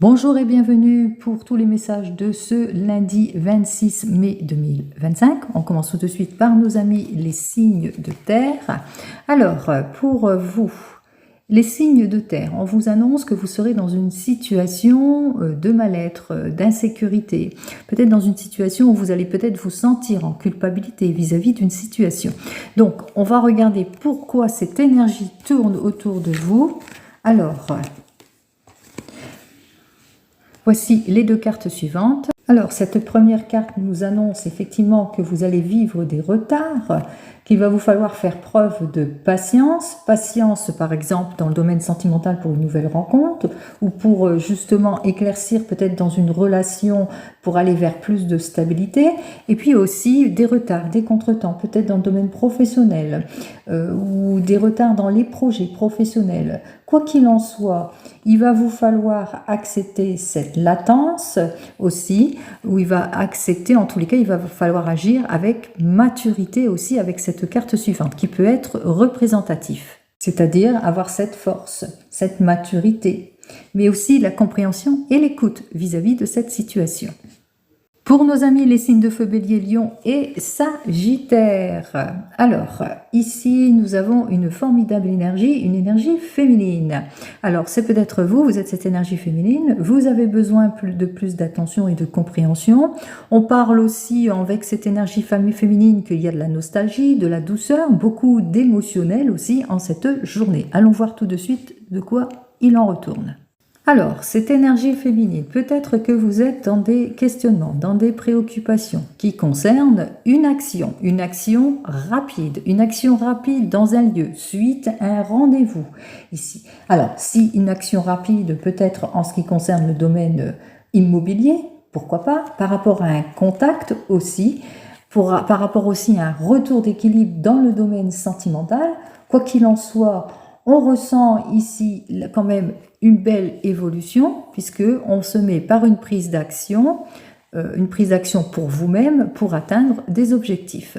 Bonjour et bienvenue pour tous les messages de ce lundi 26 mai 2025. On commence tout de suite par nos amis les signes de terre. Alors, pour vous, les signes de terre, on vous annonce que vous serez dans une situation de mal-être, d'insécurité, peut-être dans une situation où vous allez peut-être vous sentir en culpabilité vis-à-vis d'une situation. Donc, on va regarder pourquoi cette énergie tourne autour de vous. Alors, voici les deux cartes suivantes. Alors, cette première carte nous annonce effectivement que vous allez vivre des retards, qu'il va vous falloir faire preuve de patience. Patience, par exemple, dans le domaine sentimental pour une nouvelle rencontre ou pour justement éclaircir peut-être dans une relation pour aller vers plus de stabilité. Et puis aussi des retards, des contretemps, peut-être dans le domaine professionnel ou des retards dans les projets professionnels. Quoi qu'il en soit, il va vous falloir accepter cette latence aussi, où il va accepter, en tous les cas, il va falloir agir avec maturité aussi avec cette carte suivante, qui peut être représentatif, c'est-à-dire avoir cette force, cette maturité, mais aussi la compréhension et l'écoute vis-à-vis de cette situation. Pour nos amis les signes de feu, Bélier, Lion et Sagittaire. Alors, ici, nous avons une formidable énergie, une énergie féminine. Alors, c'est peut-être vous, vous êtes cette énergie féminine, vous avez besoin de plus d'attention et de compréhension. On parle aussi, avec cette énergie féminine, qu'il y a de la nostalgie, de la douceur, beaucoup d'émotionnel aussi en cette journée. Allons voir tout de suite de quoi il en retourne. Alors, cette énergie féminine, peut-être que vous êtes dans des questionnements, dans des préoccupations qui concernent une action rapide dans un lieu, suite à un rendez-vous ici. Alors, si une action rapide peut-être en ce qui concerne le domaine immobilier, pourquoi pas, par rapport à un contact aussi, par rapport aussi à un retour d'équilibre dans le domaine sentimental, quoi qu'il en soit, on ressent ici quand même une belle évolution puisque on se met par une prise d'action pour vous-même pour atteindre des objectifs.